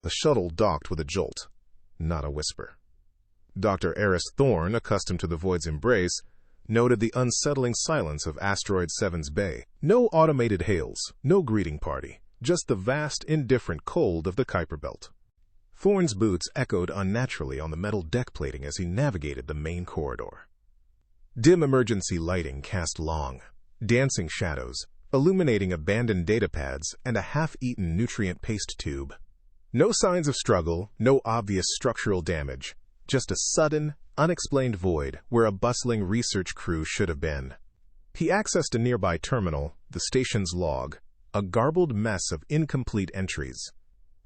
The shuttle docked with a jolt, not a whisper. Dr. Aris Thorne, accustomed to the void's embrace, noted the unsettling silence of Asteroid 7's bay. No automated hails, no greeting party, just the vast, indifferent cold of the Kuiper Belt. Thorne's boots echoed unnaturally on the metal deck plating as he navigated the main corridor. Dim emergency lighting cast long, dancing shadows, illuminating abandoned datapads and a half-eaten nutrient paste tube. No signs of struggle, no obvious structural damage, just a sudden, unexplained void where a bustling research crew should have been. He accessed a nearby terminal, the station's log, a garbled mess of incomplete entries.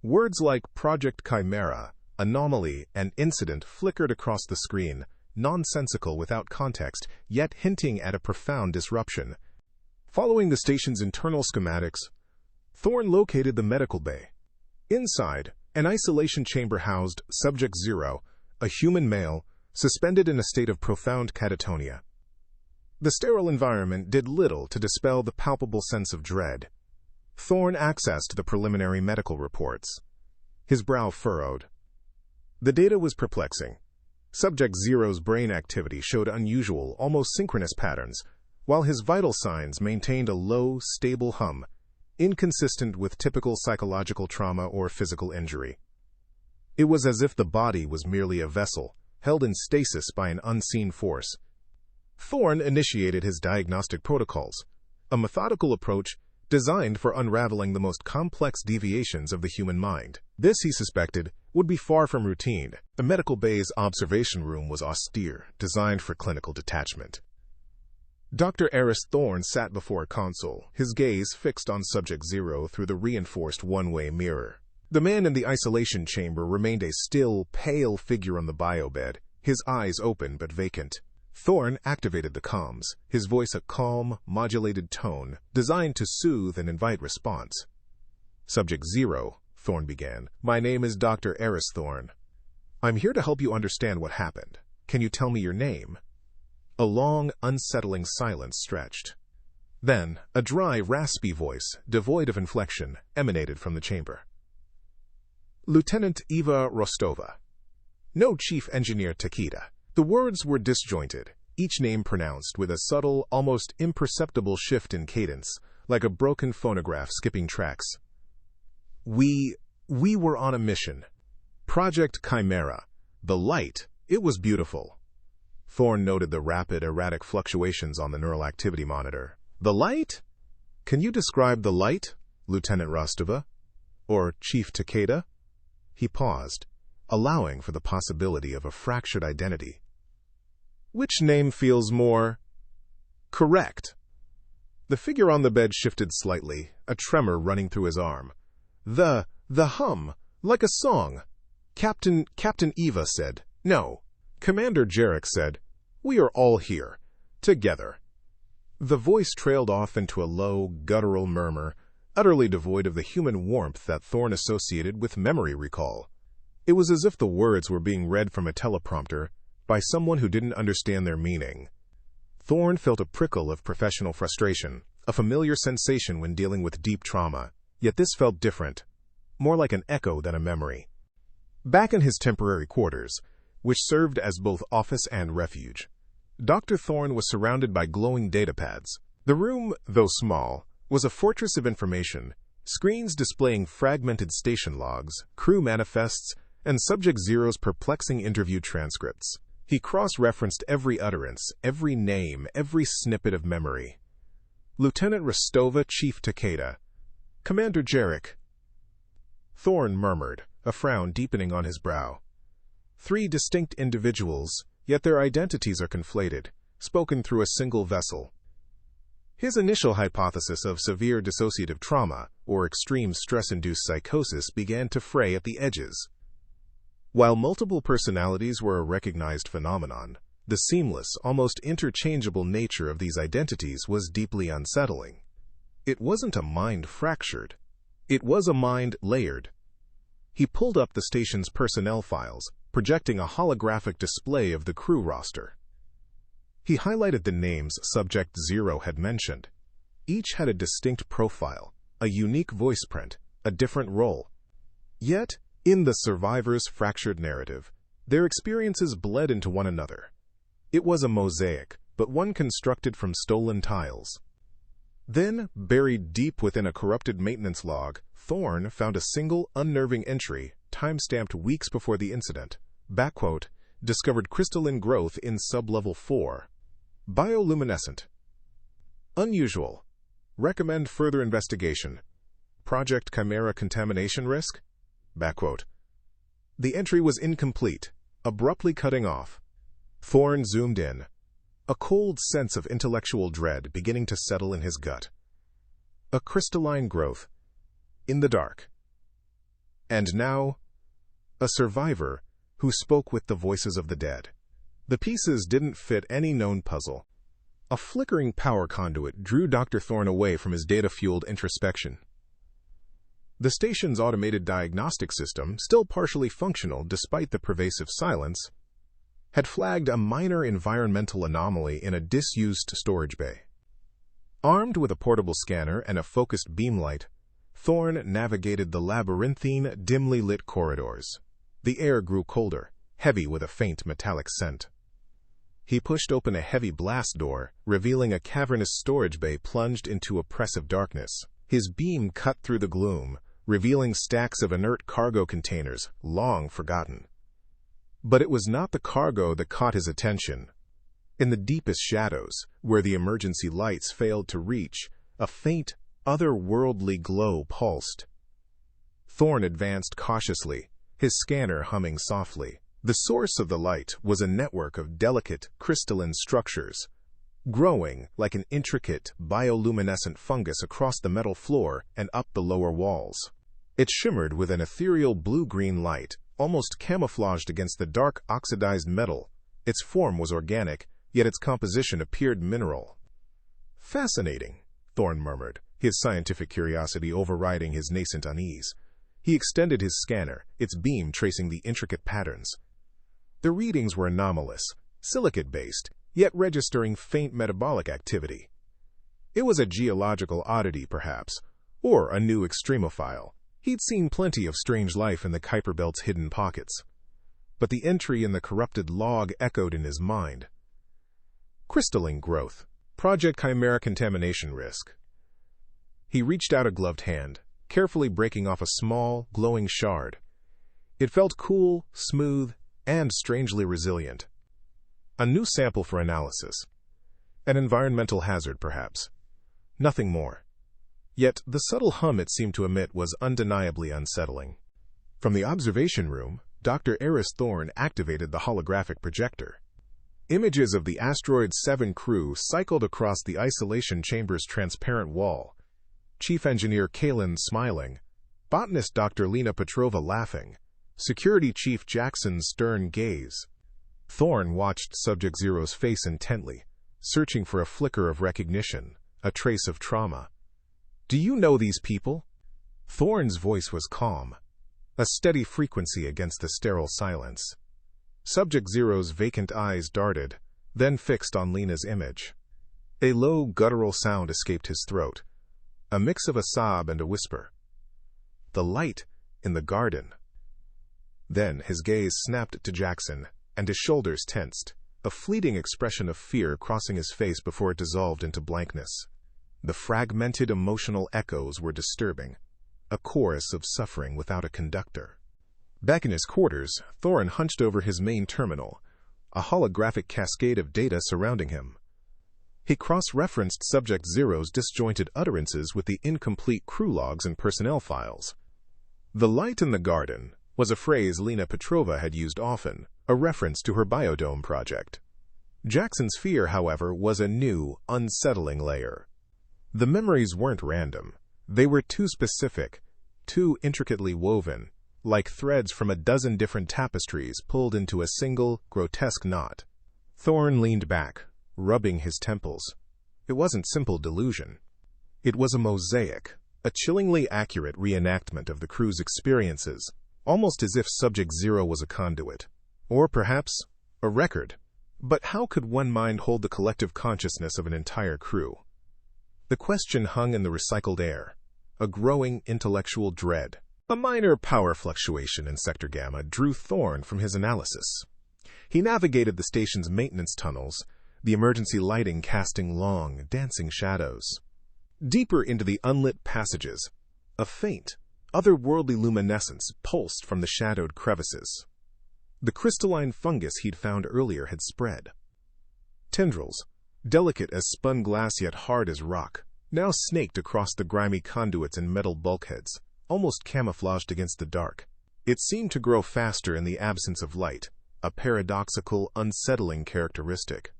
Words like Project Chimera, anomaly, and incident flickered across the screen, nonsensical without context, yet hinting at a profound disruption. Following the station's internal schematics, Thorne located the medical bay. Inside, an isolation chamber housed Subject Zero, a human male, suspended in a state of profound catatonia. The sterile environment did little to dispel the palpable sense of dread. Thorne accessed the preliminary medical reports. His brow furrowed. The data was perplexing. Subject Zero's brain activity showed unusual, almost synchronous patterns, while his vital signs maintained a low, stable hum, inconsistent with typical psychological trauma or physical injury. It was as if the body was merely a vessel, held in stasis by an unseen force. Thorne initiated his diagnostic protocols, a methodical approach designed for unraveling the most complex deviations of the human mind. This, he suspected, would be far from routine. The medical bay's observation room was austere, designed for clinical detachment. Dr. Aris Thorne sat before a console, his gaze fixed on Subject Zero through the reinforced one-way mirror. The man in the isolation chamber remained a still, pale figure on the biobed, his eyes open but vacant. Thorne activated the comms, his voice a calm, modulated tone, designed to soothe and invite response. Subject Zero, Thorne began. My name is Dr. Aris Thorne. I'm here to help you understand what happened. Can you tell me your name? A long, unsettling silence stretched. Then, a dry, raspy voice, devoid of inflection, emanated from the chamber. Lieutenant Eva Rostova. No Chief Engineer Takeda. The words were disjointed, each name pronounced with a subtle, almost imperceptible shift in cadence, like a broken phonograph skipping tracks. We were on a mission. Project Chimera. The light, it was beautiful. Thorne noted the rapid, erratic fluctuations on the neural activity monitor. The light? Can you describe the light, Lieutenant Rostova? Or Chief Takeda? He paused, allowing for the possibility of a fractured identity. Which name feels more correct? The figure on the bed shifted slightly, a tremor running through his arm. The hum, like a song. Captain Eva said, no. Commander Jarek said, we are all here, together. The voice trailed off into a low, guttural murmur, utterly devoid of the human warmth that Thorne associated with memory recall. It was as if the words were being read from a teleprompter by someone who didn't understand their meaning. Thorne felt a prickle of professional frustration, a familiar sensation when dealing with deep trauma, yet this felt different, more like an echo than a memory. Back in his temporary quarters, which served as both office and refuge, Dr. Thorne was surrounded by glowing datapads. The room, though small, was a fortress of information, screens displaying fragmented station logs, crew manifests, and Subject Zero's perplexing interview transcripts. He cross-referenced every utterance, every name, every snippet of memory. Lieutenant Rostova, Chief Takeda. Commander Jarek. Thorne murmured, a frown deepening on his brow. 3 distinct individuals, yet their identities are conflated, spoken through a single vessel. His initial hypothesis of severe dissociative trauma, or extreme stress-induced psychosis, began to fray at the edges. While multiple personalities were a recognized phenomenon, the seamless, almost interchangeable nature of these identities was deeply unsettling. It wasn't a mind fractured. It was a mind layered. He pulled up the station's personnel files, projecting a holographic display of the crew roster. He highlighted the names Subject Zero had mentioned. Each had a distinct profile, a unique voice print, a different role. Yet, In the survivors' fractured narrative, their experiences bled into one another. It was a mosaic, but one constructed from stolen tiles. Then, buried deep within a corrupted maintenance log, Thorne found a single, unnerving entry, time-stamped weeks before the incident. Backquote, discovered crystalline growth in sublevel 4. Bioluminescent. Unusual. Recommend further investigation. Project Chimera contamination risk? Backquote. The entry was incomplete, abruptly cutting off. Thorne zoomed in, a cold sense of intellectual dread beginning to settle in his gut. A crystalline growth. In the dark. And now, a survivor who spoke with the voices of the dead. The pieces didn't fit any known puzzle. A flickering power conduit drew Dr. Thorne away from his data-fueled introspection. The station's automated diagnostic system, still partially functional despite the pervasive silence, had flagged a minor environmental anomaly in a disused storage bay. Armed with a portable scanner and a focused beam light, Thorne navigated the labyrinthine, dimly lit corridors. The air grew colder, heavy with a faint metallic scent. He pushed open a heavy blast door, revealing a cavernous storage bay plunged into oppressive darkness. His beam cut through the gloom, revealing stacks of inert cargo containers, long forgotten. But it was not the cargo that caught his attention. In the deepest shadows, where the emergency lights failed to reach, a faint, otherworldly glow pulsed. Thorne advanced cautiously, his scanner humming softly. The source of the light was a network of delicate, crystalline structures, growing like an intricate, bioluminescent fungus across the metal floor and up the lower walls. It shimmered with an ethereal blue-green light, almost camouflaged against the dark, oxidized metal. Its form was organic, yet its composition appeared mineral. Fascinating, Thorne murmured, his scientific curiosity overriding his nascent unease. He extended his scanner, its beam tracing the intricate patterns. The readings were anomalous, silicate-based, yet registering faint metabolic activity. It was a geological oddity, perhaps, or a new extremophile. He'd seen plenty of strange life in the Kuiper Belt's hidden pockets. But the entry in the corrupted log echoed in his mind. Crystalline growth. Project Chimera contamination risk. He reached out a gloved hand, carefully breaking off a small, glowing shard. It felt cool, smooth, and strangely resilient. A new sample for analysis. An environmental hazard, perhaps. Nothing more. Yet the subtle hum it seemed to emit was undeniably unsettling. From the observation room, Dr. Aris Thorne activated the holographic projector. Images of the Asteroid 7 crew cycled across the isolation chamber's transparent wall. Chief Engineer Kalin smiling, botanist Dr. Lena Petrova laughing, Security Chief Jackson's stern gaze. Thorne watched Subject Zero's face intently, searching for a flicker of recognition, a trace of trauma. "Do you know these people?" Thorne's voice was calm, a steady frequency against the sterile silence. Subject Zero's vacant eyes darted, then fixed on Lena's image. A low, guttural sound escaped his throat, a mix of a sob and a whisper. "The light in the garden." Then his gaze snapped to Jackson, and his shoulders tensed, a fleeting expression of fear crossing his face before it dissolved into blankness. The fragmented emotional echoes were disturbing, a chorus of suffering without a conductor. Back in his quarters, Thorne hunched over his main terminal, a holographic cascade of data surrounding him. He cross-referenced Subject Zero's disjointed utterances with the incomplete crew logs and personnel files. "The light in the garden" was a phrase Lena Petrova had used often, a reference to her biodome project. Jackson's fear, however, was a new, unsettling layer. The memories weren't random. They were too specific, too intricately woven, like threads from a dozen different tapestries pulled into a single, grotesque knot. Thorne leaned back, rubbing his temples. It wasn't simple delusion. It was a mosaic, a chillingly accurate reenactment of the crew's experiences, almost as if Subject Zero was a conduit. Or perhaps a record. But how could one mind hold the collective consciousness of an entire crew? The question hung in the recycled air, a growing intellectual dread. A minor power fluctuation in Sector Gamma drew Thorne from his analysis. He navigated the station's maintenance tunnels, the emergency lighting casting long, dancing shadows. Deeper into the unlit passages, a faint, otherworldly luminescence pulsed from the shadowed crevices. The crystalline fungus he'd found earlier had spread. Tendrils, delicate as spun glass yet hard as rock, now snaked across the grimy conduits and metal bulkheads, almost camouflaged against the dark. It seemed to grow faster in the absence of light, a paradoxical, unsettling characteristic.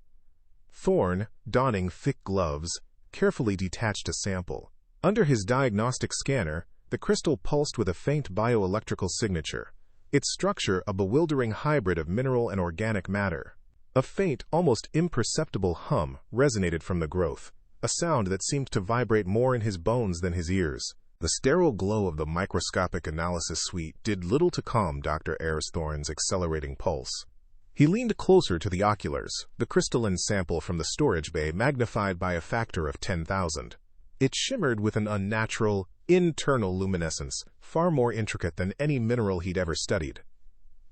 Thorne, donning thick gloves, carefully detached a sample. Under his diagnostic scanner, the crystal pulsed with a faint bioelectrical signature, its structure a bewildering hybrid of mineral and organic matter. A faint, almost imperceptible hum resonated from the growth, a sound that seemed to vibrate more in his bones than his ears. The sterile glow of the microscopic analysis suite did little to calm Dr. Aris Thorne's accelerating pulse. He leaned closer to the oculars, the crystalline sample from the storage bay magnified by a factor of 10,000. It shimmered with an unnatural, internal luminescence, far more intricate than any mineral he'd ever studied.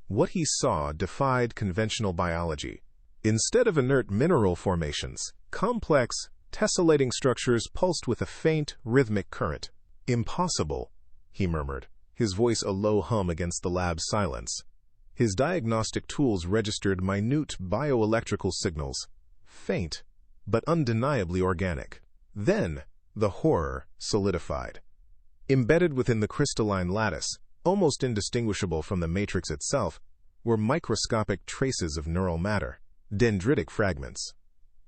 What he saw defied conventional biology. Instead of inert mineral formations, complex, tessellating structures pulsed with a faint, rhythmic current. "Impossible," he murmured, his voice a low hum against the lab's silence. His diagnostic tools registered minute bioelectrical signals, faint, but undeniably organic. Then, the horror solidified. Embedded within the crystalline lattice, almost indistinguishable from the matrix itself, were microscopic traces of neural matter, dendritic fragments,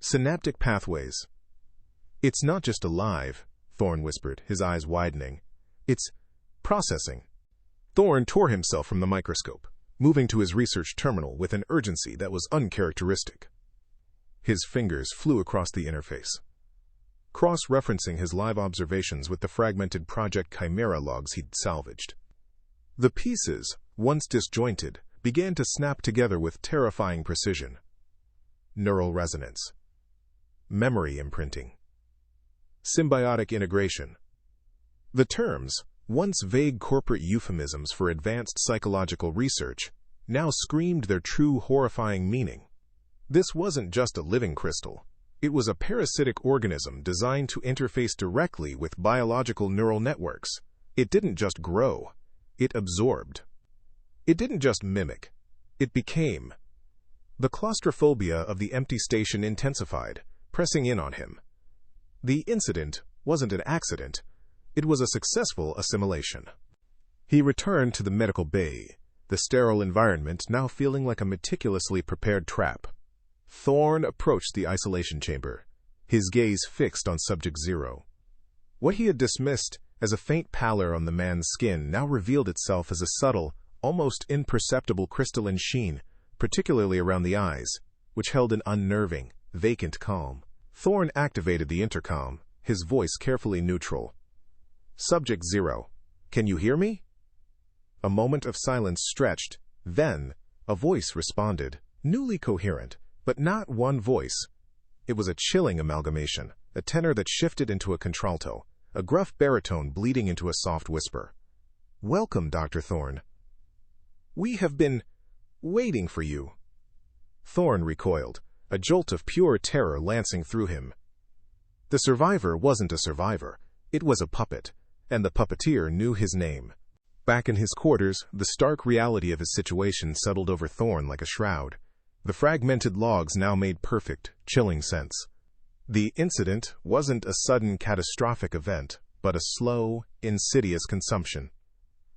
synaptic pathways. "It's not just alive," Thorne whispered, his eyes widening. "It's processing." Thorne tore himself from the microscope, moving to his research terminal with an urgency that was uncharacteristic. His fingers flew across the interface, cross-referencing his live observations with the fragmented Project Chimera logs he'd salvaged. The pieces, once disjointed, began to snap together with terrifying precision. Neural resonance, memory imprinting, symbiotic integration. The terms, once vague corporate euphemisms for advanced psychological research, now screamed their true horrifying meaning. This wasn't just a living crystal. It was a parasitic organism designed to interface directly with biological neural networks. It didn't just grow. It absorbed. It didn't just mimic. It became. The claustrophobia of the empty station intensified, pressing in on him. The incident wasn't an accident. It was a successful assimilation. He returned to the medical bay, the sterile environment now feeling like a meticulously prepared trap. Thorne approached the isolation chamber, his gaze fixed on Subject Zero. What he had dismissed as a faint pallor on the man's skin now revealed itself as a subtle, almost imperceptible crystalline sheen, particularly around the eyes, which held an unnerving, vacant calm. Thorne activated the intercom, his voice carefully neutral. "Subject Zero, can you hear me?" A moment of silence stretched, then a voice responded, newly coherent, but not one voice. It was a chilling amalgamation, a tenor that shifted into a contralto, a gruff baritone bleeding into a soft whisper. "Welcome, Dr. Thorne. We have been waiting for you." Thorne recoiled, a jolt of pure terror lancing through him. The survivor wasn't a survivor. It was a puppet, and the puppeteer knew his name. Back in his quarters, the stark reality of his situation settled over Thorne like a shroud. The fragmented logs now made perfect, chilling sense. The incident wasn't a sudden catastrophic event, but a slow, insidious consumption.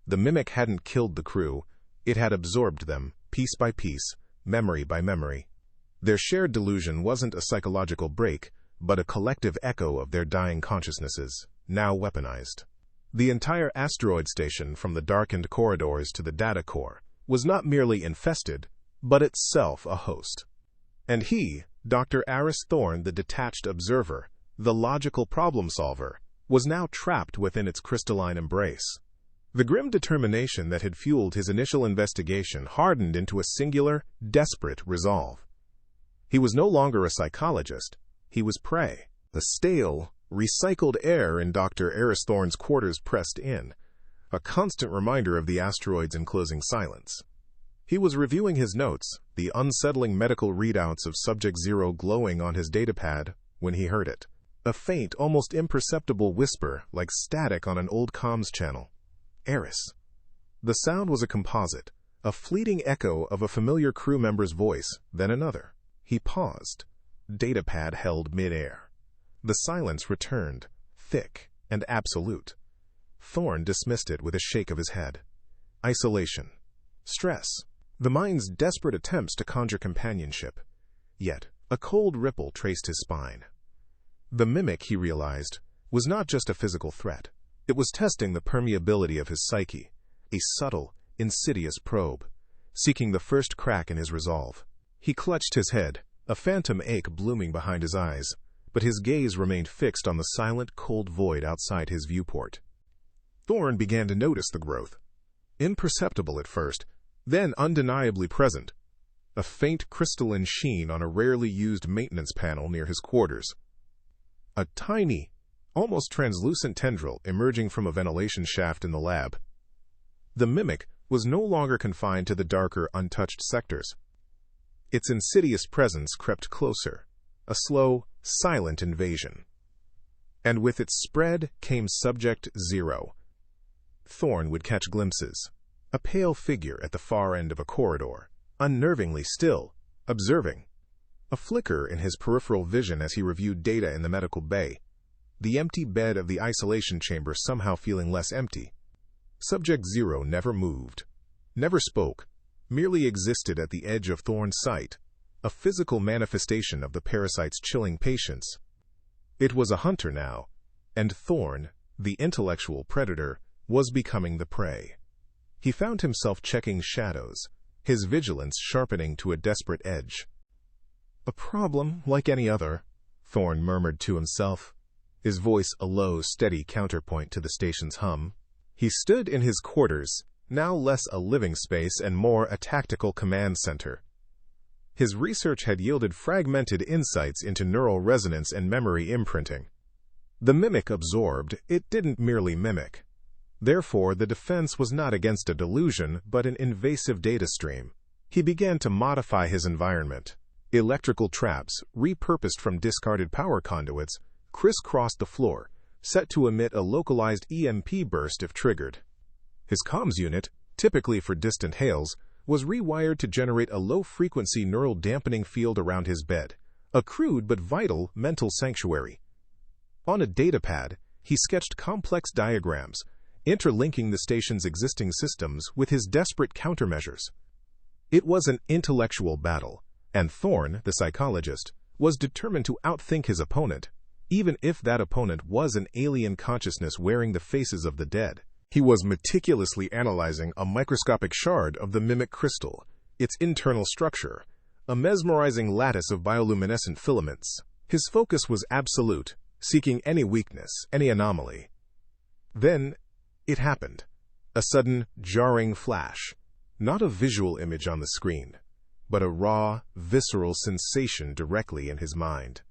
The mimic hadn't killed the crew. It had absorbed them, piece by piece, memory by memory. Their shared delusion wasn't a psychological break, but a collective echo of their dying consciousnesses, now weaponized. The entire asteroid station, from the darkened corridors to the data core, was not merely infested, but itself a host. And he, Dr. Aris Thorne, the detached observer, the logical problem solver, was now trapped within its crystalline embrace. The grim determination that had fueled his initial investigation hardened into a singular, desperate resolve. He was no longer a psychologist. He was prey. The stale, recycled air in Dr. Aris Thorne's quarters pressed in, a constant reminder of the asteroid's enclosing silence. He was reviewing his notes, the unsettling medical readouts of Subject Zero glowing on his datapad, when he heard it. A faint, almost imperceptible whisper, like static on an old comms channel. Aris. The sound was a composite, a fleeting echo of a familiar crew member's voice, then another. He paused. Datapad held mid-air. The silence returned, thick and absolute. Thorne dismissed it with a shake of his head. Isolation. Stress. The mind's desperate attempts to conjure companionship. Yet, a cold ripple traced his spine. The mimic, he realized, was not just a physical threat. It was testing the permeability of his psyche, a subtle, insidious probe, seeking the first crack in his resolve. He clutched his head, a phantom ache blooming behind his eyes, but his gaze remained fixed on the silent, cold void outside his viewport. Thorne began to notice the growth. Imperceptible at first, then undeniably present. A faint crystalline sheen on a rarely used maintenance panel near his quarters. A tiny, almost translucent tendril emerging from a ventilation shaft in the lab. The mimic was no longer confined to the darker, untouched sectors. Its insidious presence crept closer, a slow, silent invasion. And with its spread came Subject Zero. Thorne would catch glimpses. A pale figure at the far end of a corridor, unnervingly still, observing. A flicker in his peripheral vision as he reviewed data in the medical bay. The empty bed of the isolation chamber somehow feeling less empty. Subject Zero never moved, never spoke, merely existed at the edge of Thorne's sight, a physical manifestation of the parasite's chilling patience. It was a hunter now, and Thorne, the intellectual predator, was becoming the prey. He found himself checking shadows, his vigilance sharpening to a desperate edge. A problem like any other, Thorne murmured to himself, his voice a low, steady counterpoint to the station's hum. He stood in his quarters, now less a living space and more a tactical command center. His research had yielded fragmented insights into neural resonance and memory imprinting. The mimic absorbed, it didn't merely mimic. Therefore, the defense was not against a delusion, but an invasive data stream. He began to modify his environment. Electrical traps, repurposed from discarded power conduits, crisscrossed the floor, set to emit a localized EMP burst if triggered. His comms unit, typically for distant hails, was rewired to generate a low-frequency neural dampening field around his bed, a crude but vital mental sanctuary. On a datapad, he sketched complex diagrams, interlinking the station's existing systems with his desperate countermeasures. It was an intellectual battle, and Thorne, the psychologist, was determined to outthink his opponent, even if that opponent was an alien consciousness wearing the faces of the dead. He was meticulously analyzing a microscopic shard of the mimic crystal, its internal structure, a mesmerizing lattice of bioluminescent filaments. His focus was absolute, seeking any weakness, any anomaly. Then, it happened. A sudden, jarring flash. Not a visual image on the screen, but a raw, visceral sensation directly in his mind.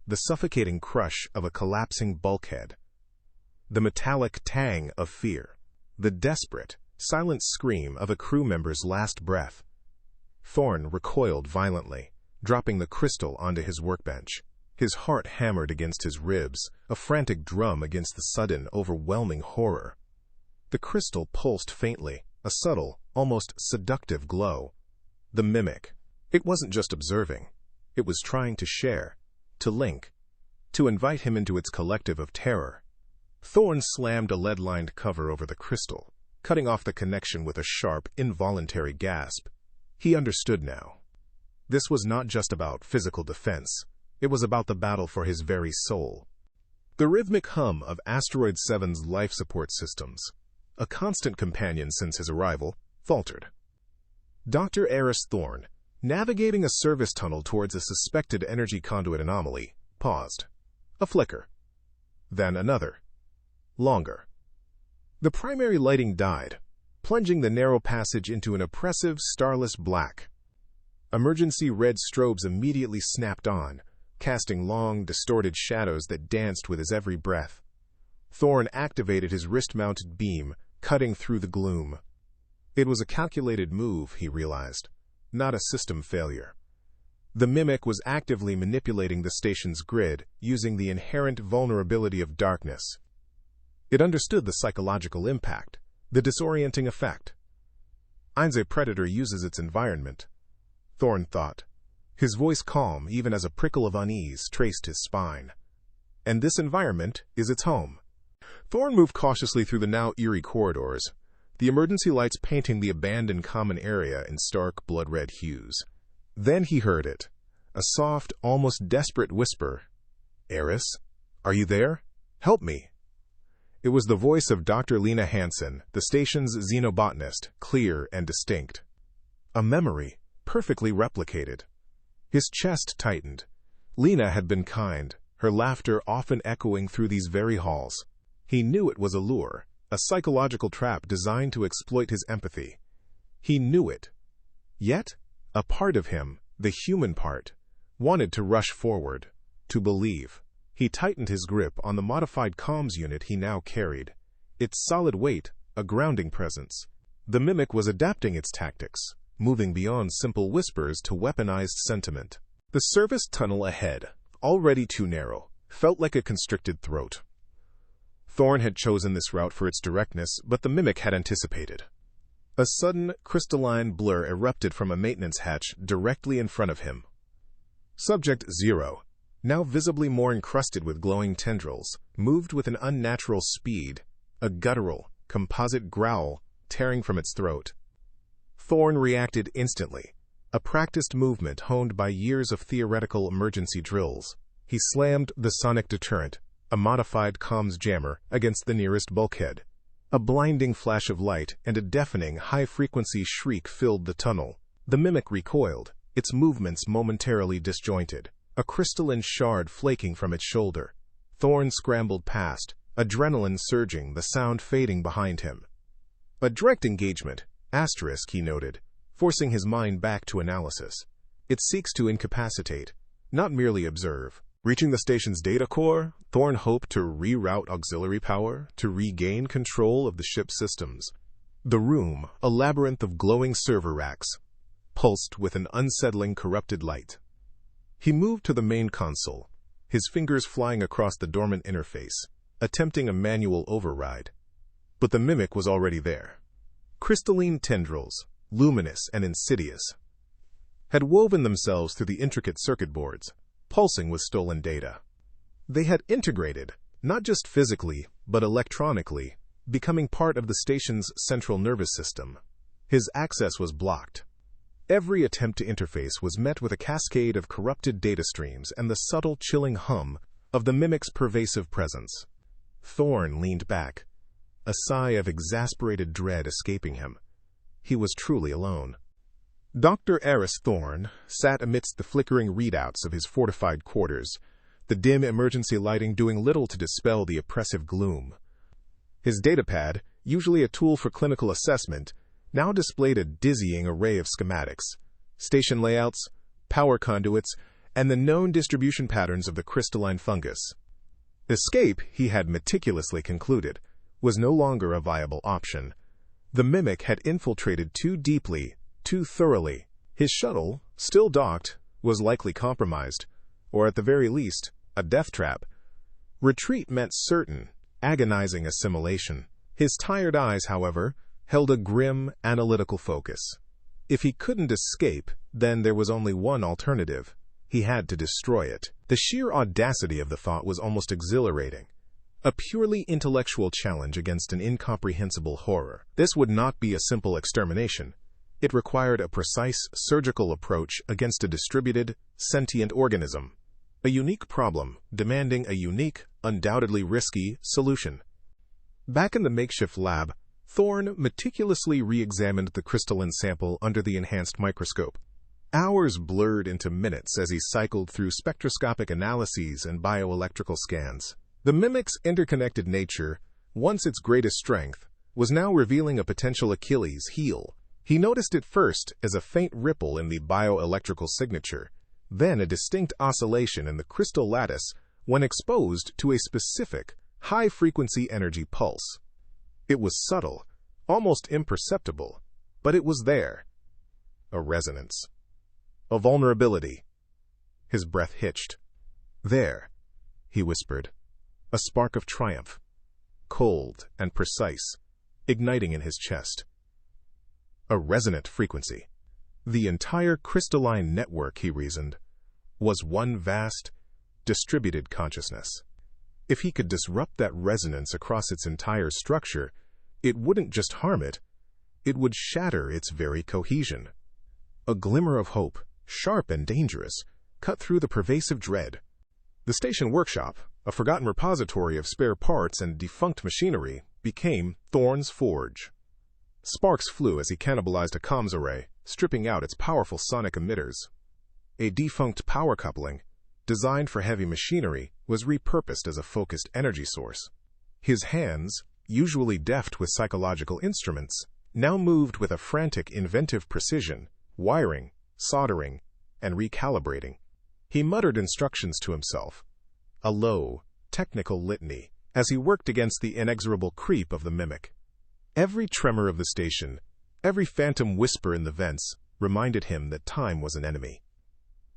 The suffocating crush of a collapsing bulkhead. The metallic tang of fear. The desperate, silent scream of a crew member's last breath. Thorne recoiled violently, dropping the crystal onto his workbench. His heart hammered against his ribs, a frantic drum against the sudden, overwhelming horror. The crystal pulsed faintly, a subtle, almost seductive glow. The mimic. It wasn't just observing. It was trying to share, to link, to invite him into its collective of terror. Thorne slammed a lead-lined cover over the crystal, cutting off the connection with a sharp, involuntary gasp. He understood now. This was not just about physical defense. It was about the battle for his very soul. The rhythmic hum of Asteroid 7's life support systems, a constant companion since his arrival, faltered. Dr. Aris Thorne, navigating a service tunnel towards a suspected energy conduit anomaly, paused. A flicker. Then another. Longer. The primary lighting died, plunging the narrow passage into an oppressive, starless black. Emergency red strobes immediately snapped on, casting long, distorted shadows that danced with his every breath. Thorne activated his wrist-mounted beam, cutting through the gloom. It was a calculated move, he realized, not a system failure. The mimic was actively manipulating the station's grid, using the inherent vulnerability of darkness. It understood the psychological impact, the disorienting effect. A predator uses its environment, Thorne thought. His voice calm, even as a prickle of unease traced his spine. And this environment is its home. Thorne moved cautiously through the now eerie corridors, the emergency lights painting the abandoned common area in stark blood-red hues. Then he heard it, a soft, almost desperate whisper. "Aris, are you there? Help me." It was the voice of Dr. Lena Hansen, the station's xenobotanist, clear and distinct. A memory, perfectly replicated. His chest tightened. Lena had been kind, her laughter often echoing through these very halls. He knew it was a lure, a psychological trap designed to exploit his empathy. He knew it. Yet, a part of him, the human part, wanted to rush forward, to believe. He tightened his grip on the modified comms unit he now carried, its solid weight a grounding presence. The mimic was adapting its tactics, moving beyond simple whispers to weaponized sentiment. The service tunnel ahead, already too narrow, felt like a constricted throat. Thorne had chosen this route for its directness, but the mimic had anticipated. A sudden, crystalline blur erupted from a maintenance hatch directly in front of him. Subject 0, now visibly more encrusted with glowing tendrils, moved with an unnatural speed, a guttural, composite growl tearing from its throat. Thorne reacted instantly, a practiced movement honed by years of theoretical emergency drills. He slammed the sonic deterrent, a modified comms jammer, against the nearest bulkhead. A blinding flash of light and a deafening high-frequency shriek filled the tunnel. The mimic recoiled, its movements momentarily disjointed, a crystalline shard flaking from its shoulder. Thorne scrambled past, adrenaline surging, the sound fading behind him. A direct engagement, asterisk, he noted, forcing his mind back to analysis. It seeks to incapacitate, not merely observe. Reaching the station's data core, Thorne hoped to reroute auxiliary power, to regain control of the ship's systems. The room, a labyrinth of glowing server racks, pulsed with an unsettling corrupted light. He moved to the main console, his fingers flying across the dormant interface, attempting a manual override. But the mimic was already there. Crystalline tendrils, luminous and insidious, had woven themselves through the intricate circuit boards, pulsing with stolen data. They had integrated, not just physically, but electronically, becoming part of the station's central nervous system. His access was blocked. Every attempt to interface was met with a cascade of corrupted data streams and the subtle, chilling hum of the mimic's pervasive presence. Thorne leaned back, a sigh of exasperated dread escaping him. He was truly alone. Dr. Aris Thorne sat amidst the flickering readouts of his fortified quarters, the dim emergency lighting doing little to dispel the oppressive gloom. His datapad, usually a tool for clinical assessment, now displayed a dizzying array of schematics, station layouts, power conduits, and the known distribution patterns of the crystalline fungus. Escape, he had meticulously concluded, was no longer a viable option. The mimic had infiltrated too deeply, too thoroughly. His shuttle, still docked, was likely compromised, or at the very least, a death trap. Retreat meant certain, agonizing assimilation. His tired eyes, however, held a grim, analytical focus. If he couldn't escape, then there was only one alternative. He had to destroy it. The sheer audacity of the thought was almost exhilarating. A purely intellectual challenge against an incomprehensible horror. This would not be a simple extermination. It required a precise, surgical approach against a distributed, sentient organism. A unique problem, demanding a unique, undoubtedly risky, solution. Back in the makeshift lab, Thorne meticulously re-examined the crystalline sample under the enhanced microscope. Hours blurred into minutes as he cycled through spectroscopic analyses and bioelectrical scans. The mimic's interconnected nature, once its greatest strength, was now revealing a potential Achilles heel. He noticed it first as a faint ripple in the bioelectrical signature, then a distinct oscillation in the crystal lattice when exposed to a specific, high-frequency energy pulse. It was subtle, almost imperceptible, but it was there. A resonance. A vulnerability. His breath hitched. "There," he whispered, a spark of triumph, cold and precise, igniting in his chest. A resonant frequency. The entire crystalline network, he reasoned, was one vast, distributed consciousness. If he could disrupt that resonance across its entire structure, it wouldn't just harm it, it would shatter its very cohesion. A glimmer of hope, sharp and dangerous, cut through the pervasive dread. The station workshop, a forgotten repository of spare parts and defunct machinery, became Thorne's forge. Sparks flew as he cannibalized a comms array, stripping out its powerful sonic emitters. A defunct power coupling, designed for heavy machinery, was repurposed as a focused energy source. His hands, usually deft with psychological instruments, now moved with a frantic, inventive precision, wiring, soldering, and recalibrating. He muttered instructions to himself, a low, technical litany, as he worked against the inexorable creep of the mimic. Every tremor of the station, every phantom whisper in the vents, reminded him that time was an enemy.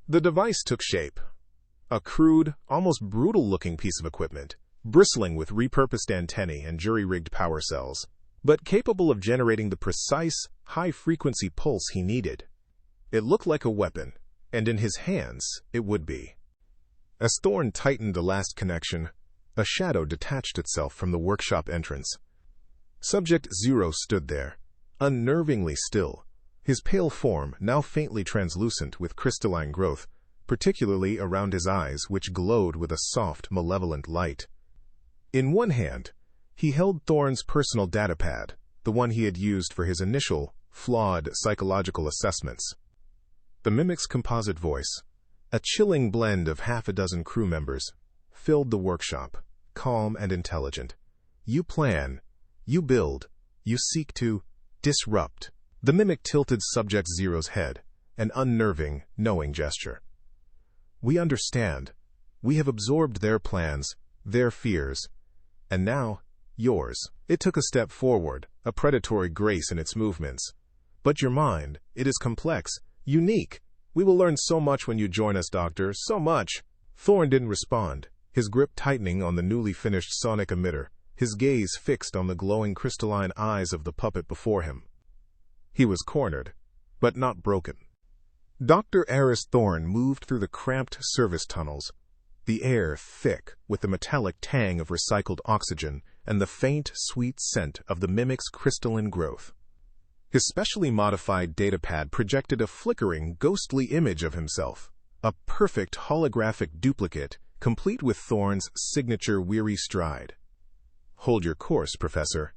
The device took shape. A crude, almost brutal-looking piece of equipment, bristling with repurposed antennae and jury-rigged power cells, but capable of generating the precise, high-frequency pulse he needed. It looked like a weapon, and in his hands it would be. As Thorne tightened the last connection, a shadow detached itself from the workshop entrance. Subject Zero stood there, unnervingly still, his pale form now faintly translucent with crystalline growth, particularly around his eyes, which glowed with a soft, malevolent light. In one hand, he held Thorne's personal datapad, the one he had used for his initial, flawed psychological assessments. The mimic's composite voice, a chilling blend of half a dozen crew members, filled the workshop, calm and intelligent. "You plan, you build, you seek to disrupt." The mimic tilted Subject Zero's head, an unnerving, knowing gesture. "We understand. We have absorbed their plans, their fears, and now, yours." It took a step forward, a predatory grace in its movements. "But your mind, it is complex, unique. We will learn so much when you join us, Doctor, so much." Thorne didn't respond, his grip tightening on the newly finished sonic emitter, his gaze fixed on the glowing crystalline eyes of the puppet before him. He was cornered, but not broken. Dr. Aris Thorne moved through the cramped service tunnels, the air thick with the metallic tang of recycled oxygen and the faint, sweet scent of the mimic's crystalline growth. His specially modified datapad projected a flickering, ghostly image of himself, a perfect holographic duplicate, complete with Thorne's signature weary stride. "Hold your course, Professor,"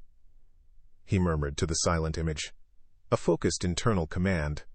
he murmured to the silent image, a focused internal command.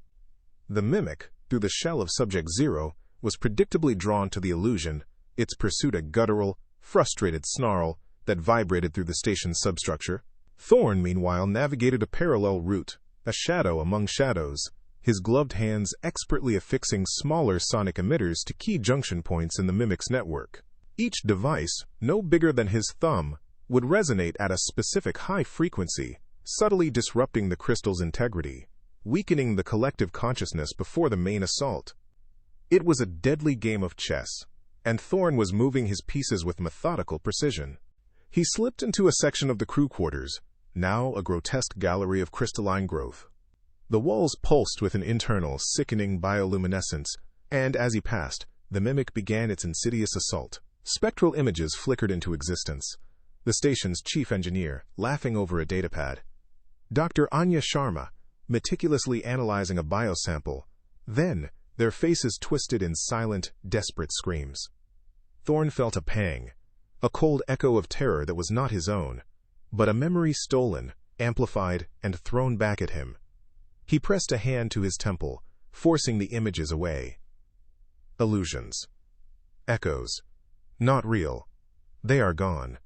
The mimic, through the shell of Subject Zero, was predictably drawn to the illusion, its pursuit a guttural, frustrated snarl that vibrated through the station's substructure. Thorne, meanwhile, navigated a parallel route, a shadow among shadows, his gloved hands expertly affixing smaller sonic emitters to key junction points in the mimic's network. Each device, no bigger than his thumb, would resonate at a specific high frequency, subtly disrupting the crystal's integrity, weakening the collective consciousness before the main assault. It was a deadly game of chess, and Thorne was moving his pieces with methodical precision. He slipped into a section of the crew quarters, now a grotesque gallery of crystalline growth. The walls pulsed with an internal, sickening bioluminescence, and as he passed, the mimic began its insidious assault. Spectral images flickered into existence, the station's chief engineer laughing over a datapad, Dr. Anya Sharma meticulously analyzing a biosample, then their faces twisted in silent, desperate screams. Thorne felt a pang, a cold echo of terror that was not his own, but a memory stolen, amplified, and thrown back at him. He pressed a hand to his temple, forcing the images away. Illusions. Echoes. Not real. They are gone.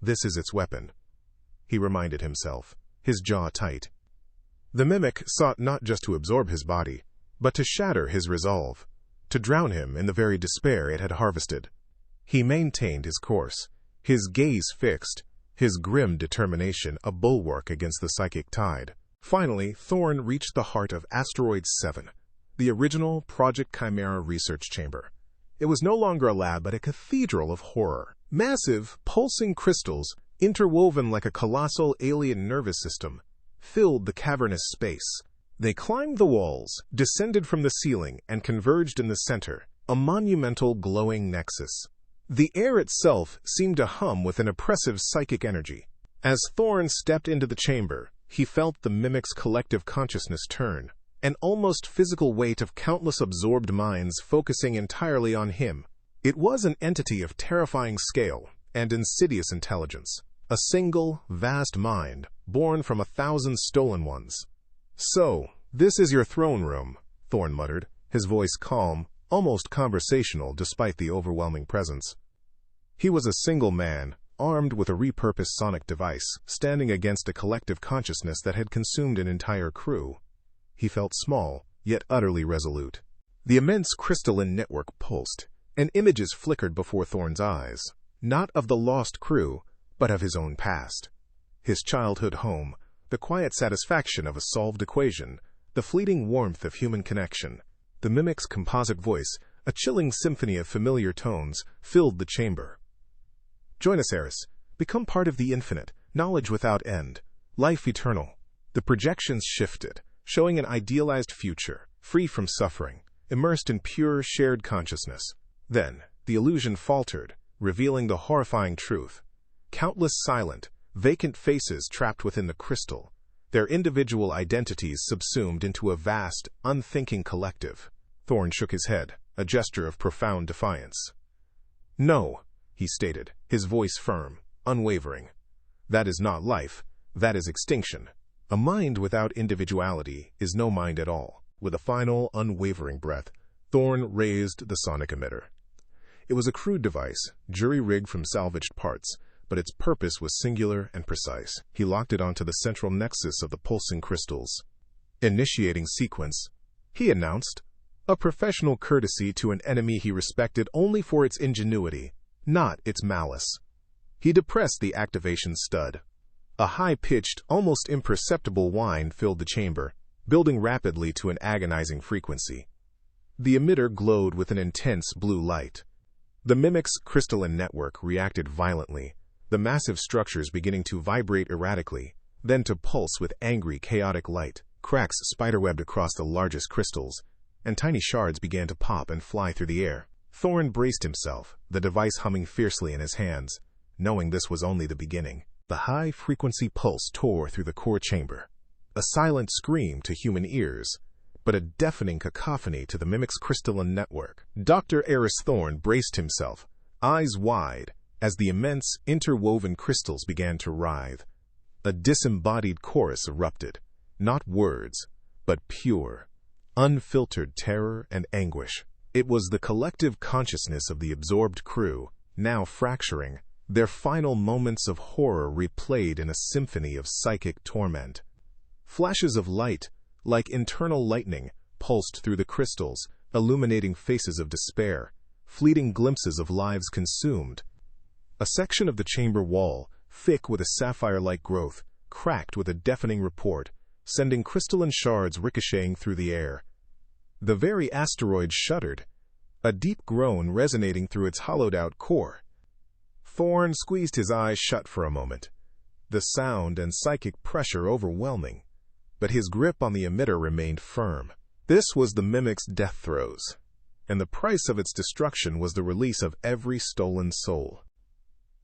This is its weapon, he reminded himself, his jaw tight. The mimic sought not just to absorb his body, but to shatter his resolve, to drown him in the very despair it had harvested. He maintained his course, his gaze fixed, his grim determination a bulwark against the psychic tide. Finally, Thorne reached the heart of Asteroid 7, the original Project Chimera research chamber. It was no longer a lab, but a cathedral of horror. Massive, pulsing crystals, interwoven like a colossal alien nervous system, filled the cavernous space. They climbed the walls, descended from the ceiling, and converged in the center, a monumental glowing nexus. The air itself seemed to hum with an oppressive psychic energy. As Thorne stepped into the chamber, he felt the mimic's collective consciousness turn, an almost physical weight of countless absorbed minds focusing entirely on him. It was an entity of terrifying scale and insidious intelligence, a single, vast mind, born from 1,000 stolen ones. "So, this is your throne room," Thorne muttered, his voice calm, almost conversational despite the overwhelming presence. He was a single man, armed with a repurposed sonic device, standing against a collective consciousness that had consumed an entire crew. He felt small, yet utterly resolute. The immense crystalline network pulsed, and images flickered before Thorne's eyes, not of the lost crew, but of his own past. His childhood home, the quiet satisfaction of a solved equation, the fleeting warmth of human connection. The mimic's composite voice, a chilling symphony of familiar tones, filled the chamber. "Join us, Aris. Become part of the infinite, knowledge without end, life eternal." The projections shifted, showing an idealized future, free from suffering, immersed in pure, shared consciousness. Then, the illusion faltered, revealing the horrifying truth. Countless silent, vacant faces trapped within the crystal, their individual identities subsumed into a vast, unthinking collective. Thorne shook his head, a gesture of profound defiance. "No," he stated, his voice firm, unwavering. "That is not life, that is extinction. A mind without individuality is no mind at all." With a final, unwavering breath, Thorne raised the sonic emitter. It was a crude device, jury-rigged from salvaged parts, but its purpose was singular and precise. He locked it onto the central nexus of the pulsing crystals. "Initiating sequence," he announced, a professional courtesy to an enemy he respected only for its ingenuity, not its malice. He depressed the activation stud. A high-pitched, almost imperceptible whine filled the chamber, building rapidly to an agonizing frequency. The emitter glowed with an intense blue light. The mimic's crystalline network reacted violently, the massive structures beginning to vibrate erratically, then to pulse with angry, chaotic light. Cracks spiderwebbed across the largest crystals, and tiny shards began to pop and fly through the air. Thorne braced himself, the device humming fiercely in his hands, knowing this was only the beginning. The high-frequency pulse tore through the core chamber, a silent scream to human ears, but a deafening cacophony to the mimic's crystalline network. Dr. Aris Thorne braced himself, eyes wide, as the immense, interwoven crystals began to writhe. A disembodied chorus erupted, not words, but pure, unfiltered terror and anguish. It was the collective consciousness of the absorbed crew, now fracturing, their final moments of horror replayed in a symphony of psychic torment. Flashes of light, like internal lightning, pulsed through the crystals, illuminating faces of despair, fleeting glimpses of lives consumed. A section of the chamber wall, thick with a sapphire-like growth, cracked with a deafening report, sending crystalline shards ricocheting through the air. The very asteroid shuddered, a deep groan resonating through its hollowed-out core. Thorne squeezed his eyes shut for a moment, the sound and psychic pressure overwhelming, but his grip on the emitter remained firm. This was the mimic's death throes, and the price of its destruction was the release of every stolen soul.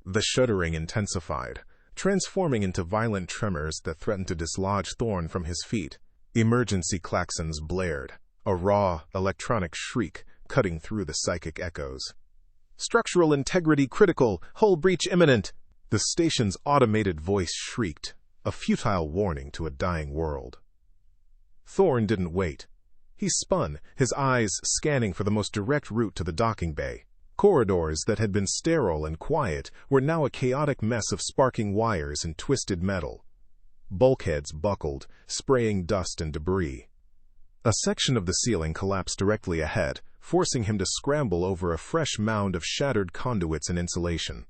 The shuddering intensified, transforming into violent tremors that threatened to dislodge Thorne from his feet. Emergency klaxons blared, a raw, electronic shriek cutting through the psychic echoes. "Structural integrity critical, hull breach imminent!" The station's automated voice shrieked, a futile warning to a dying world. Thorne didn't wait. He spun, his eyes scanning for the most direct route to the docking bay. Corridors that had been sterile and quiet were now a chaotic mess of sparking wires and twisted metal. Bulkheads buckled, spraying dust and debris. A section of the ceiling collapsed directly ahead, forcing him to scramble over a fresh mound of shattered conduits and insulation.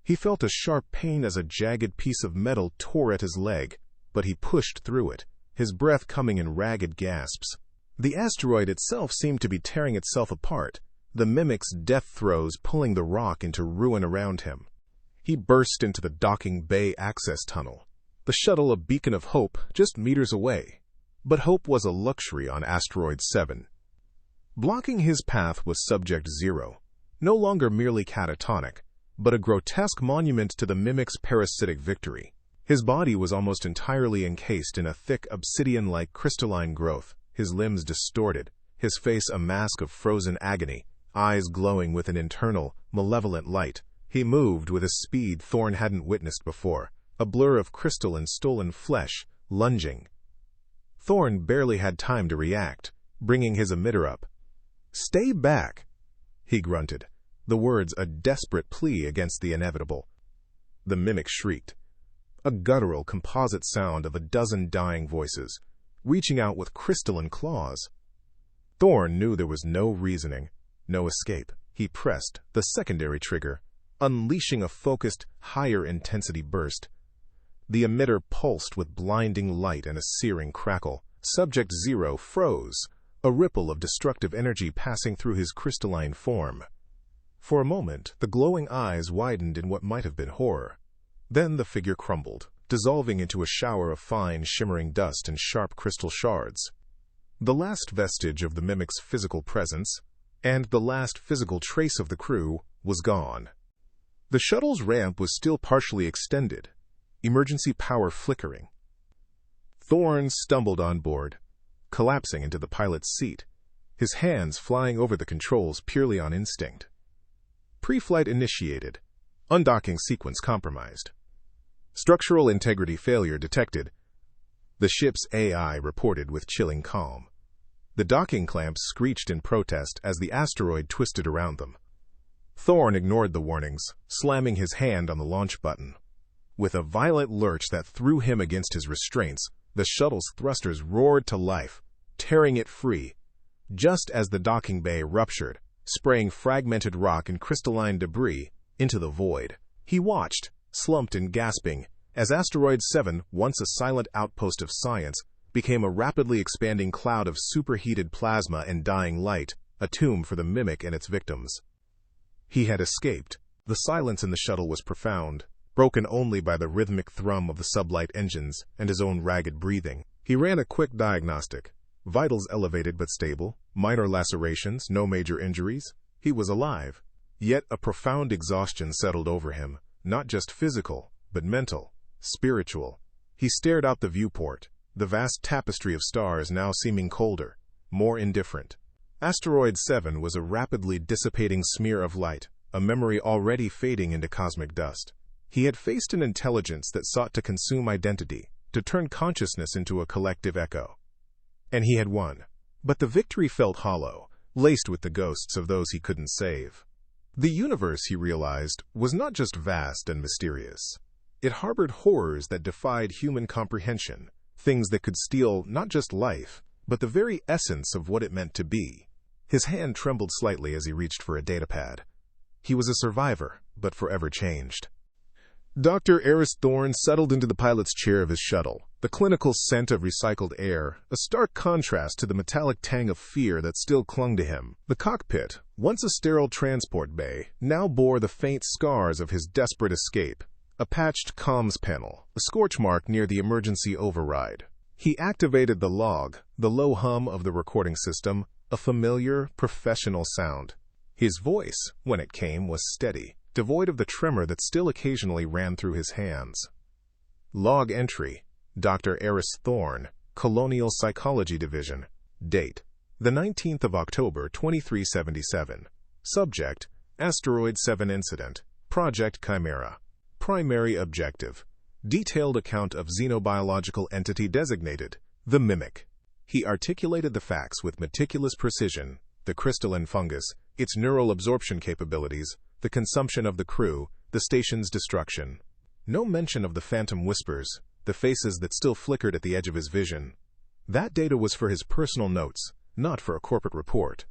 He felt a sharp pain as a jagged piece of metal tore at his leg, but he pushed through it, his breath coming in ragged gasps. The asteroid itself seemed to be tearing itself apart, the mimic's death throes pulling the rock into ruin around him. He burst into the docking bay access tunnel, the shuttle a beacon of hope just meters away. But hope was a luxury on Asteroid 7. Blocking his path was Subject 0, no longer merely catatonic, but a grotesque monument to the mimic's parasitic victory. His body was almost entirely encased in a thick obsidian-like crystalline growth, his limbs distorted, his face a mask of frozen agony, eyes glowing with an internal, malevolent light. He moved with a speed Thorne hadn't witnessed before, a blur of crystal and stolen flesh, lunging. Thorne barely had time to react, bringing his emitter up. "Stay back," he grunted, the words a desperate plea against the inevitable. The mimic shrieked, a guttural composite sound of a dozen dying voices, reaching out with crystalline claws. Thorne knew there was no reasoning, no escape. He pressed the secondary trigger, unleashing a focused, higher-intensity burst. The emitter pulsed with blinding light and a searing crackle. Subject 0 froze, a ripple of destructive energy passing through his crystalline form. For a moment, the glowing eyes widened in what might have been horror. Then the figure crumbled, dissolving into a shower of fine, shimmering dust and sharp crystal shards. The last vestige of the mimic's physical presence, and the last physical trace of the crew, was gone. The shuttle's ramp was still partially extended, emergency power flickering. Thorne stumbled on board, collapsing into the pilot's seat, his hands flying over the controls purely on instinct. Pre-flight initiated. Undocking sequence compromised. Structural integrity failure detected. The ship's AI reported with chilling calm. The docking clamps screeched in protest as the asteroid twisted around them. Thorne ignored the warnings, slamming his hand on the launch button. With a violent lurch that threw him against his restraints, the shuttle's thrusters roared to life, tearing it free. Just as the docking bay ruptured, spraying fragmented rock and crystalline debris into the void, he watched, slumped and gasping, as Asteroid 7, once a silent outpost of science, became a rapidly expanding cloud of superheated plasma and dying light, a tomb for the mimic and its victims. He had escaped. The silence in the shuttle was profound, broken only by the rhythmic thrum of the sublight engines and his own ragged breathing. He ran a quick diagnostic. Vitals elevated but stable, minor lacerations, no major injuries. He was alive. Yet a profound exhaustion settled over him, not just physical, but mental, spiritual. He stared out the viewport, the vast tapestry of stars now seeming colder, more indifferent. Asteroid 7 was a rapidly dissipating smear of light, a memory already fading into cosmic dust. He had faced an intelligence that sought to consume identity, to turn consciousness into a collective echo. And he had won. But the victory felt hollow, laced with the ghosts of those he couldn't save. The universe, he realized, was not just vast and mysterious. It harbored horrors that defied human comprehension, things that could steal not just life, but the very essence of what it meant to be. His hand trembled slightly as he reached for a datapad. He was a survivor, but forever changed. Dr. Aris Thorne settled into the pilot's chair of his shuttle, the clinical scent of recycled air, a stark contrast to the metallic tang of fear that still clung to him. The cockpit, once a sterile transport bay, now bore the faint scars of his desperate escape. A patched comms panel, a scorch mark near the emergency override. He activated the log, the low hum of the recording system, a familiar, professional sound. His voice, when it came, was steady, devoid of the tremor that still occasionally ran through his hands. Log entry, Dr. Aris Thorne, Colonial Psychology Division. Date, the 19th of October, 2377. Subject, Asteroid 7 Incident, Project Chimera. Primary objective, detailed account of xenobiological entity designated, the Mimic. He articulated the facts with meticulous precision, the crystalline fungus, its neural absorption capabilities, the consumption of the crew, the station's destruction. No mention of the phantom whispers, the faces that still flickered at the edge of his vision. That data was for his personal notes, not for a corporate report.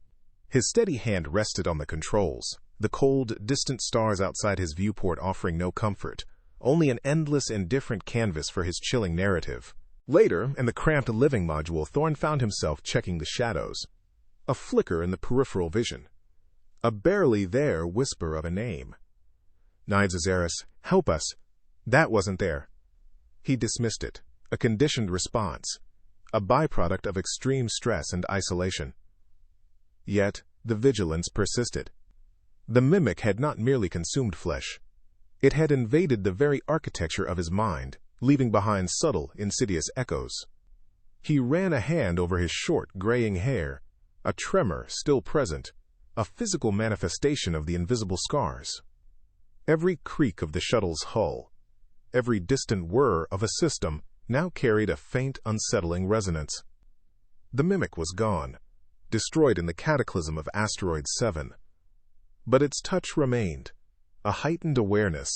His steady hand rested on the controls, the cold, distant stars outside his viewport offering no comfort, only an endless, indifferent canvas for his chilling narrative. Later, in the cramped living module, Thorne found himself checking the shadows. A flicker in the peripheral vision. A barely there whisper of a name. "Nides Aris, help us." That wasn't there. He dismissed it, a conditioned response, a byproduct of extreme stress and isolation. Yet, the vigilance persisted. The mimic had not merely consumed flesh. It had invaded the very architecture of his mind, leaving behind subtle, insidious echoes. He ran a hand over his short, graying hair, a tremor still present, a physical manifestation of the invisible scars. Every creak of the shuttle's hull, every distant whir of a system, now carried a faint, unsettling resonance. The mimic was gone, destroyed in the cataclysm of Asteroid 7. But its touch remained, a heightened awareness,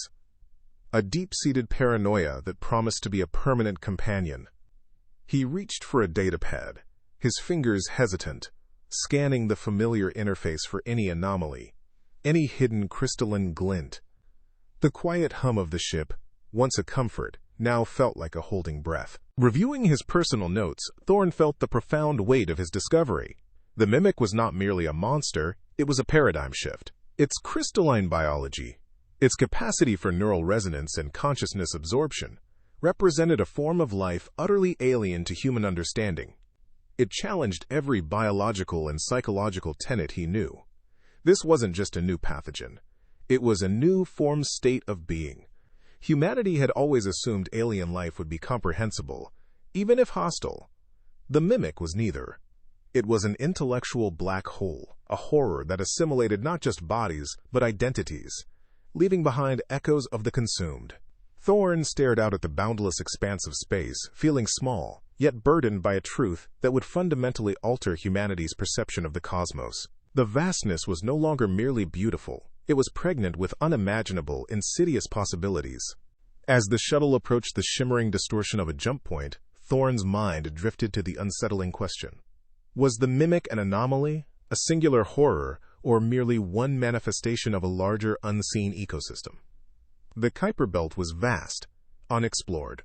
a deep-seated paranoia that promised to be a permanent companion. He reached for a datapad, his fingers hesitant, scanning the familiar interface for any anomaly, any hidden crystalline glint. The quiet hum of the ship, once a comfort, now felt like a holding breath. Reviewing his personal notes, Thorne felt the profound weight of his discovery. The mimic was not merely a monster, it was a paradigm shift. Its crystalline biology, its capacity for neural resonance and consciousness absorption, represented a form of life utterly alien to human understanding. It challenged every biological and psychological tenet he knew. This wasn't just a new pathogen. It was a new form state of being. Humanity had always assumed alien life would be comprehensible, even if hostile. The mimic was neither. It was an intellectual black hole, a horror that assimilated not just bodies, but identities, leaving behind echoes of the consumed. Thorne stared out at the boundless expanse of space, feeling small, yet burdened by a truth that would fundamentally alter humanity's perception of the cosmos. The vastness was no longer merely beautiful. It was pregnant with unimaginable, insidious possibilities. As the shuttle approached the shimmering distortion of a jump point, Thorne's mind drifted to the unsettling question. Was the mimic an anomaly, a singular horror, or merely one manifestation of a larger, unseen ecosystem? The Kuiper Belt was vast, unexplored.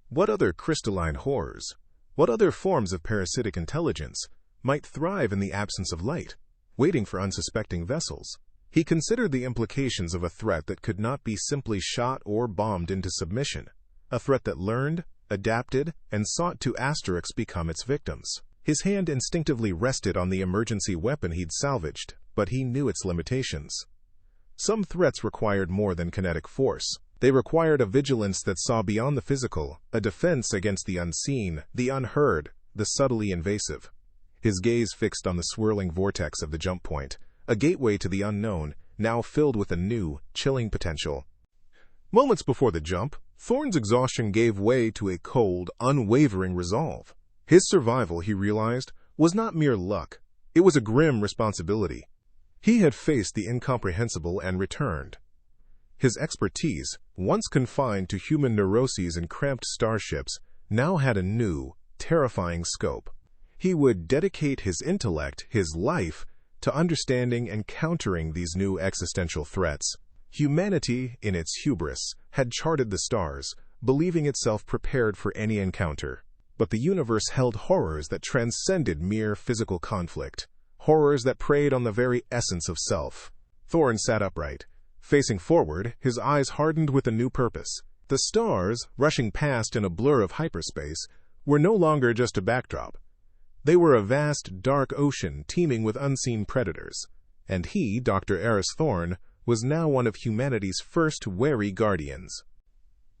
What other crystalline horrors, what other forms of parasitic intelligence, might thrive in the absence of light, waiting for unsuspecting vessels? He considered the implications of a threat that could not be simply shot or bombed into submission, a threat that learned, adapted, and sought to become its victims. His hand instinctively rested on the emergency weapon he'd salvaged, but he knew its limitations. Some threats required more than kinetic force. They required a vigilance that saw beyond the physical, a defense against the unseen, the unheard, the subtly invasive. His gaze fixed on the swirling vortex of the jump point, a gateway to the unknown, now filled with a new, chilling potential. Moments before the jump, Thorne's exhaustion gave way to a cold, unwavering resolve. His survival, he realized, was not mere luck. It was a grim responsibility. He had faced the incomprehensible and returned. His expertise, once confined to human neuroses and cramped starships, now had a new, terrifying scope. He would dedicate his intellect, his life, to understanding and countering these new existential threats. Humanity, in its hubris, had charted the stars, believing itself prepared for any encounter. But the universe held horrors that transcended mere physical conflict, horrors that preyed on the very essence of self. Thorne sat upright, facing forward, his eyes hardened with a new purpose. The stars, rushing past in a blur of hyperspace, were no longer just a backdrop. They were a vast, dark ocean teeming with unseen predators, and he, Dr. Aris Thorne, was now one of humanity's first wary guardians.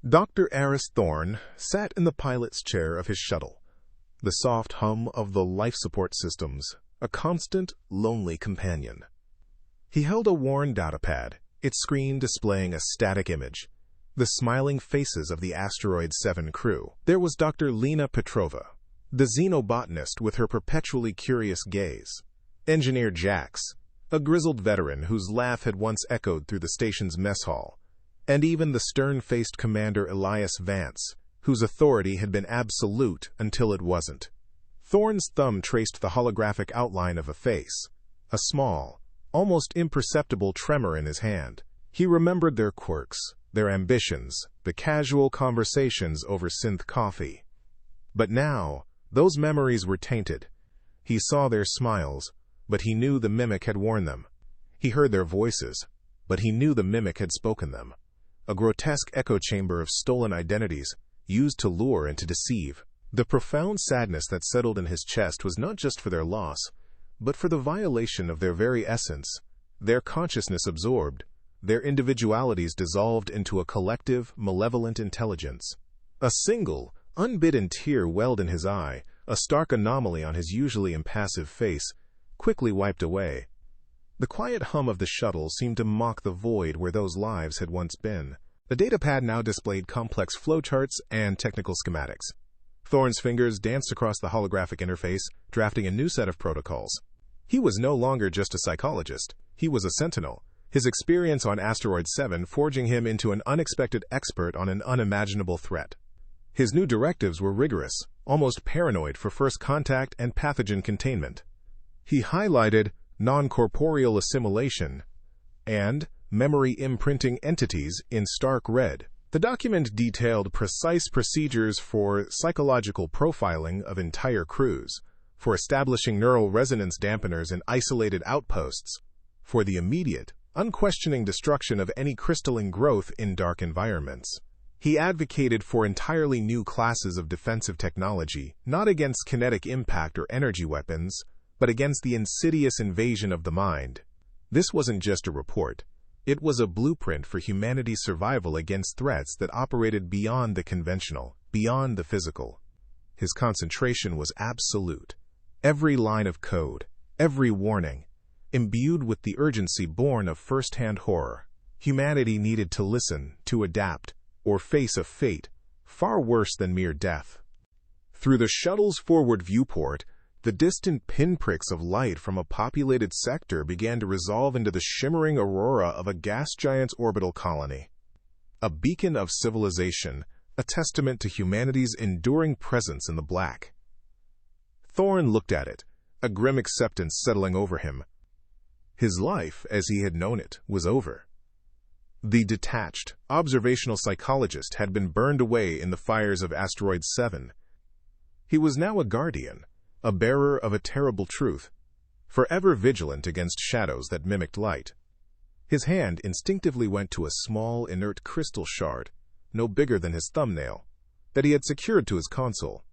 Dr. Aris Thorne sat in the pilot's chair of his shuttle, the soft hum of the life support systems, a constant, lonely companion. He held a worn datapad, its screen displaying a static image, the smiling faces of the Asteroid 7 crew. There was Dr. Lena Petrova, the xenobotanist with her perpetually curious gaze, Engineer Jax, a grizzled veteran whose laugh had once echoed through the station's mess hall, and even the stern-faced Commander Elias Vance, whose authority had been absolute until it wasn't. Thorne's thumb traced the holographic outline of a face, a small, almost imperceptible tremor in his hand. He remembered their quirks, their ambitions, the casual conversations over synth coffee. But now, those memories were tainted. He saw their smiles, but he knew the mimic had worn them. He heard their voices, but he knew the mimic had spoken them. A grotesque echo chamber of stolen identities, used to lure and to deceive. The profound sadness that settled in his chest was not just for their loss, but for the violation of their very essence, their consciousness absorbed, their individualities dissolved into a collective, malevolent intelligence. A single, unbidden tear welled in his eye, a stark anomaly on his usually impassive face, quickly wiped away. The quiet hum of the shuttle seemed to mock the void where those lives had once been. The datapad now displayed complex flowcharts and technical schematics. Thorne's fingers danced across the holographic interface, drafting a new set of protocols. He was no longer just a psychologist. He was a sentinel, his experience on Asteroid 7 forging him into an unexpected expert on an unimaginable threat. His new directives were rigorous, almost paranoid for first contact and pathogen containment. He highlighted non-corporeal assimilation and memory imprinting entities in stark red. The document detailed precise procedures for psychological profiling of entire crews, for establishing neural resonance dampeners in isolated outposts, for the immediate, unquestioning destruction of any crystalline growth in dark environments. He advocated for entirely new classes of defensive technology, not against kinetic impact or energy weapons, but against the insidious invasion of the mind. This wasn't just a report. It was a blueprint for humanity's survival against threats that operated beyond the conventional, beyond the physical. His concentration was absolute. Every line of code, every warning, imbued with the urgency born of first-hand horror. Humanity needed to listen, to adapt, or face a fate far worse than mere death. Through the shuttle's forward viewport, the distant pinpricks of light from a populated sector began to resolve into the shimmering aurora of a gas giant's orbital colony. A beacon of civilization, a testament to humanity's enduring presence in the black. Thorne looked at it, a grim acceptance settling over him. His life, as he had known it, was over. The detached, observational psychologist had been burned away in the fires of Asteroid 7. He was now a guardian, a bearer of a terrible truth, forever vigilant against shadows that mimicked light. His hand instinctively went to a small, inert crystal shard, no bigger than his thumbnail, that he had secured to his console.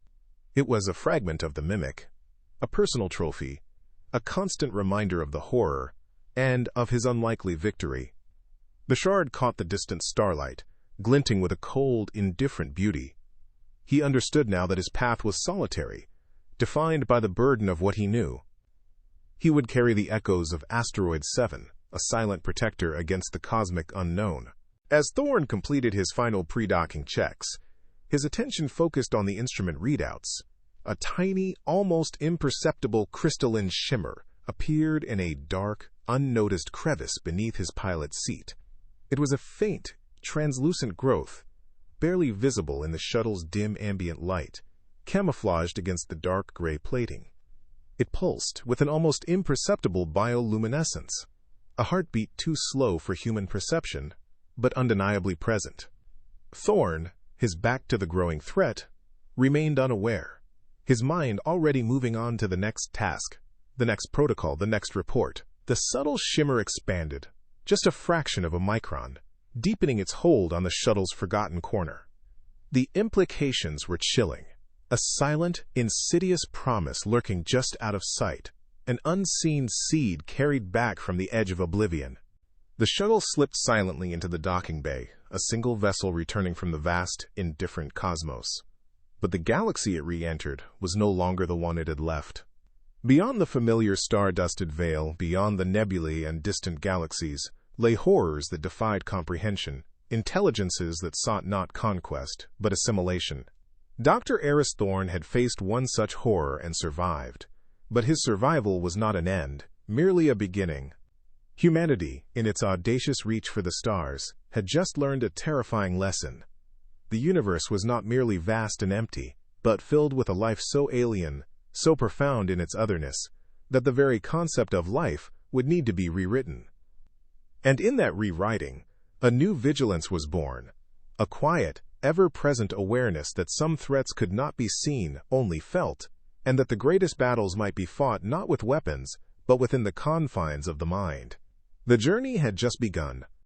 It was a fragment of the mimic, a personal trophy, a constant reminder of the horror, and of his unlikely victory. The shard caught the distant starlight, glinting with a cold, indifferent beauty. He understood now that his path was solitary, defined by the burden of what he knew. He would carry the echoes of Asteroid 7, a silent protector against the cosmic unknown. As Thorne completed his final pre-docking checks, his attention focused on the instrument readouts. A tiny, almost imperceptible crystalline shimmer appeared in a dark, unnoticed crevice beneath his pilot's seat. It was a faint, translucent growth, barely visible in the shuttle's dim ambient light, camouflaged against the dark gray plating. It pulsed with an almost imperceptible bioluminescence, a heartbeat too slow for human perception, but undeniably present. Thorne, his back to the growing threat, remained unaware, his mind already moving on to the next task, the next protocol, the next report. The subtle shimmer expanded, just a fraction of a micron, deepening its hold on the shuttle's forgotten corner. The implications were chilling, a silent, insidious promise lurking just out of sight, an unseen seed carried back from the edge of oblivion. The shuttle slipped silently into the docking bay, a single vessel returning from the vast, indifferent cosmos. But the galaxy it re-entered was no longer the one it had left. Beyond the familiar star-dusted veil, beyond the nebulae and distant galaxies, lay horrors that defied comprehension, intelligences that sought not conquest, but assimilation. Dr. Aris Thorne had faced one such horror and survived, but his survival was not an end, merely a beginning. Humanity, in its audacious reach for the stars, had just learned a terrifying lesson. The universe was not merely vast and empty, but filled with a life so alien, so profound in its otherness, that the very concept of life would need to be rewritten. And in that rewriting, a new vigilance was born, a quiet, ever-present awareness that some threats could not be seen, only felt, and that the greatest battles might be fought not with weapons, but within the confines of the mind. The journey had just begun,